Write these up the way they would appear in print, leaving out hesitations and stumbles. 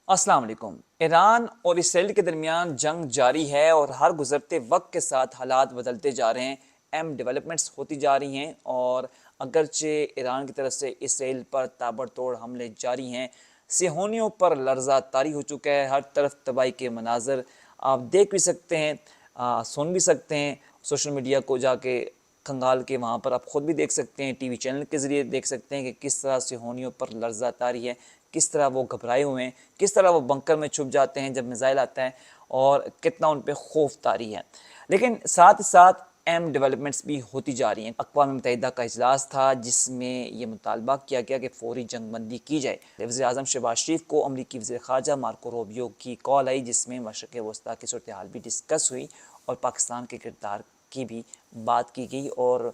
السلام علیکم۔ ایران اور اسرائیل کے درمیان جنگ جاری ہے اور ہر گزرتے وقت کے ساتھ حالات بدلتے جا رہے ہیں، اہم ڈیولپمنٹس ہوتی جا رہی ہیں اور اگرچہ ایران کی طرف سے اسرائیل پر تابڑتوڑ حملے جاری ہیں، صہیونیوں پر لرزہ طاری ہو چکا ہے۔ ہر طرف تباہی کے مناظر آپ دیکھ بھی سکتے ہیں، سن بھی سکتے ہیں، سوشل میڈیا کو جا کے کھنگال کے وہاں پر آپ خود بھی دیکھ سکتے ہیں، ٹی وی چینل کے ذریعے دیکھ سکتے ہیں کہ کس طرح صہیونیوں پر لرزہ طاری ہے، کس طرح وہ گھبرائے ہوئے ہیں، کس طرح وہ بنکر میں چھپ جاتے ہیں جب میزائل آتا ہے، اور کتنا ان پہ خوف طاری ہے۔ لیکن ساتھ ساتھ اہم ڈیولپمنٹس بھی ہوتی جا رہی ہیں۔ اقوام متحدہ کا اجلاس تھا جس میں یہ مطالبہ کیا گیا کہ فوری جنگ بندی کی جائے۔ وزیر اعظم شہباز شریف کو امریکی وزیر خارجہ مارکو روبیو کی کال آئی جس میں مشرق وسطیٰ کی صورتحال بھی ڈسکس ہوئی اور پاکستان کے کردار کی بھی بات کی گئی، اور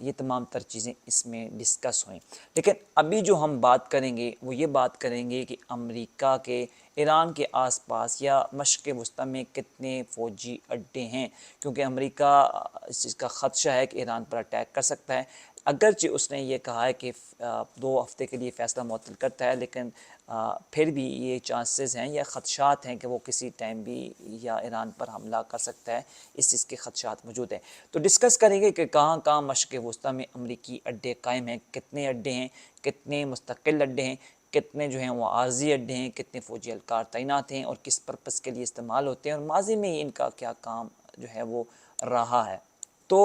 یہ تمام تر چیزیں اس میں ڈسکس ہوئیں۔ لیکن ابھی جو ہم بات کریں گے وہ یہ بات کریں گے کہ امریکہ کے ایران کے آس پاس یا مشرق وسطیٰ میں کتنے فوجی اڈے ہیں، کیونکہ امریکہ اس چیز کا خدشہ ہے کہ ایران پر اٹیک کر سکتا ہے۔ اگرچہ اس نے یہ کہا ہے کہ 2 ہفتے کے لیے فیصلہ معطل کرتا ہے، لیکن پھر بھی یہ چانسز ہیں یا خدشات ہیں کہ وہ کسی ٹائم بھی یا ایران پر حملہ کر سکتا ہے، اس چیز کے خدشات موجود ہیں۔ تو ڈسکس کریں گے کہ کہاں کہاں مشرق وسطیٰ میں امریکی اڈے قائم ہیں، کتنے اڈے ہیں، کتنے مستقل اڈے ہیں، کتنے جو ہیں وہ عارضی اڈے ہیں، کتنے فوجی اہلکار تعینات ہیں اور کس پرپس کے لیے استعمال ہوتے ہیں، اور ماضی میں ان کا کیا کام جو ہے وہ رہا ہے۔ تو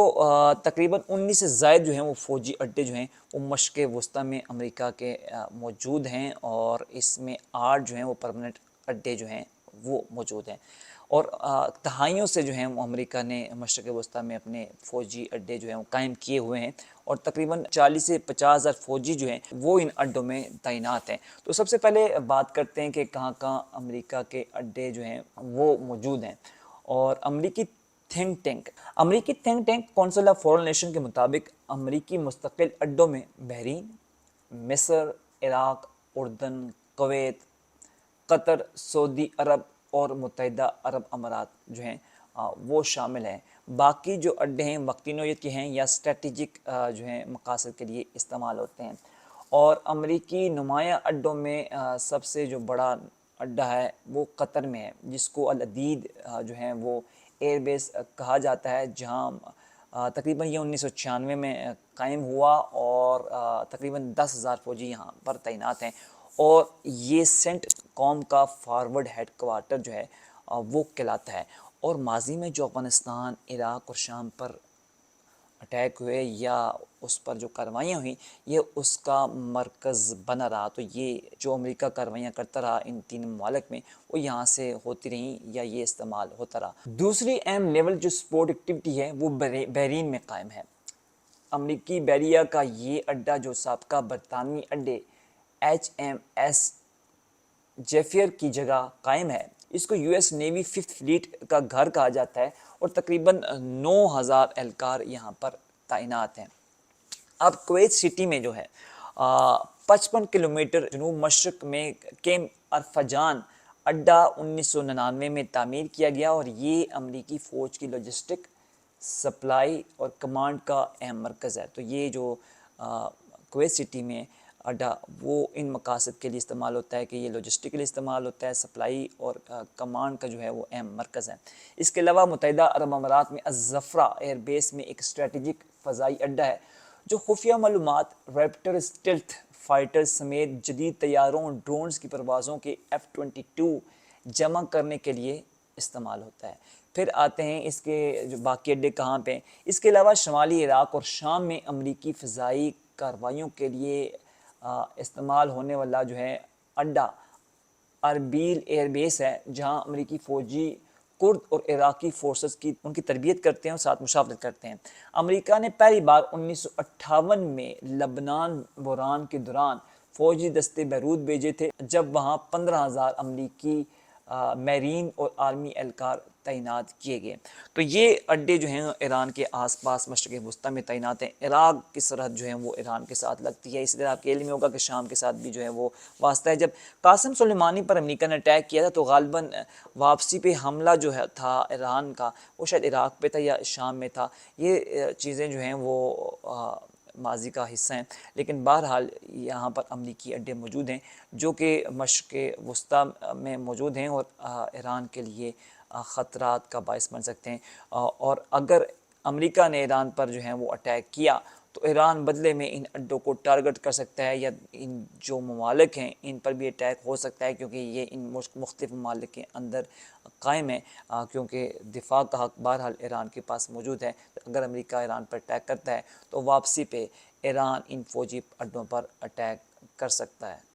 تقریباً 19 سے زائد جو ہیں وہ فوجی اڈے جو ہیں وہ مشرق وسطیٰ میں امریکہ کے موجود ہیں، اور اس میں 8 جو ہیں وہ پرماننٹ اڈے جو ہیں وہ موجود ہیں، اور دہائیوں سے جو ہیں وہ امریکہ نے مشرق وسطیٰ میں اپنے فوجی اڈے جو ہیں وہ قائم کیے ہوئے ہیں، اور تقریباً 40 سے 50 ہزار فوجی جو ہیں وہ ان اڈوں میں تعینات ہیں۔ تو سب سے پہلے بات کرتے ہیں کہ کہاں کہاں امریکہ کے اڈے جو ہیں وہ موجود ہیں۔ اور امریکی think tank council of foreign nation کے مطابق امریکی مستقل اڈوں میں بحرین، مصر، عراق، اردن، کویت، قطر، سعودی عرب اور متحدہ عرب امارات جو ہیں وہ شامل ہیں۔ باقی جو اڈے ہیں وقتی نوعیت کے ہیں یا اسٹریٹجک جو ہیں مقاصد کے لیے استعمال ہوتے ہیں۔ اور امریکی نمایاں اڈوں میں سب سے جو بڑا اڈا ہے وہ قطر میں ہے، جس کو العدید جو ہیں وہ ایئر بیس کہا جاتا ہے، جہاں تقریباً یہ 1996 میں قائم ہوا، اور تقریباً 10,000 فوجی یہاں پر تعینات ہیں، اور یہ سینٹ قوم کا فارورڈ ہیڈ کوارٹر جو ہے وہ کہلاتا ہے۔ اور ماضی میں جو افغانستان، عراق اور شام پر اٹیک ہوئے یا اس پر جو کارروائیاں ہوئیں یہ اس کا مرکز بنا رہا، تو یہ جو امریکہ کارروائیاں کرتا رہا ان 3 ممالک میں وہ یہاں سے ہوتی رہیں یا یہ استعمال ہوتا رہا۔ دوسری اہم نیول جو سپورٹ ایکٹیویٹی ہے وہ بحرین میں قائم ہے۔ امریکی بحریہ کا یہ اڈا جو سابقہ برطانوی اڈے HMS جیفیئر کی جگہ قائم ہے، اس کو U S navy 5th flat کا گھر کہا جاتا ہے، اور تقریباً 9,000 اہلکار یہاں پر تعینات ہیں۔ اب کویت سٹی میں جو ہے 55 کلومیٹر جنوب مشرق میں کیم ارفجان اڈا 1999 میں تعمیر کیا گیا، اور یہ امریکی فوج کی لاجسٹک، سپلائی اور کمانڈ کا اہم مرکز ہے۔ تو یہ جو کویت سٹی میں اڈا وہ ان مقاصد کے لیے استعمال ہوتا ہے کہ یہ لاجسٹک کے لیے استعمال ہوتا ہے، سپلائی اور کمانڈ کا جو ہے وہ اہم مرکز ہے۔ اس کے علاوہ متحدہ عرب امارات میں الزفرہ ایئر بیس میں ایک اسٹریٹجک فضائی اڈا ہے جو خفیہ معلومات، ریپٹر اسٹیلتھ فائٹر سمیت جدید طیاروں اور ڈرونز کی پروازوں کے F-22 جمع کرنے کے لیے استعمال ہوتا ہے۔ پھر آتے ہیں اس کے جو باقی اڈے کہاں پہ ہیں۔ اس کے علاوہ شمالی عراق اور شام میں امریکی فضائی کارروائیوں کے لیے استعمال ہونے والا جو ہے اڈا اربیل ایئر بیس ہے، جہاں امریکی فوجی کرد اور عراقی فورسز کی ان کی تربیت کرتے ہیں اور ساتھ مشاورت کرتے ہیں۔ امریکہ نے پہلی بار 1958 میں لبنان بحران کے دوران فوجی دستے بیروت بھیجے تھے، جب وہاں 15,000 امریکی میرین اور آرمی اہلکار تعینات کیے گئے۔ تو یہ اڈے جو ہیں ایران کے آس پاس مشرق وسطیٰ میں تعینات ہیں۔ عراق کی سرحد جو ہے وہ ایران کے ساتھ لگتی ہے، اس لیے آپ کے علم میں ہوگا کہ شام کے ساتھ بھی جو ہے وہ واسطہ ہے۔ جب قاسم سلیمانی پر امریکہ نے اٹیک کیا تھا تو غالباً واپسی پہ حملہ جو ہے تھا ایران کا وہ شاید عراق پہ تھا یا شام میں تھا۔ یہ چیزیں جو ہیں وہ ماضی کا حصہ ہیں، لیکن بہرحال یہاں پر امریکی اڈے موجود ہیں جو کہ مشرق وسطیٰ میں موجود ہیں اور ایران کے لیے خطرات کا باعث بن سکتے ہیں۔ اور اگر امریکہ نے ایران پر جو ہے وہ اٹیک کیا تو ایران بدلے میں ان اڈوں کو ٹارگٹ کر سکتا ہے، یا ان جو ممالک ہیں ان پر بھی اٹیک ہو سکتا ہے، کیونکہ یہ ان مختلف ممالک کے اندر قائم ہے، کیونکہ دفاع کا حق بہرحال ایران کے پاس موجود ہے۔ اگر امریکہ ایران پر اٹیک کرتا ہے تو واپسی پہ ایران ان فوجی اڈوں پر اٹیک کر سکتا ہے۔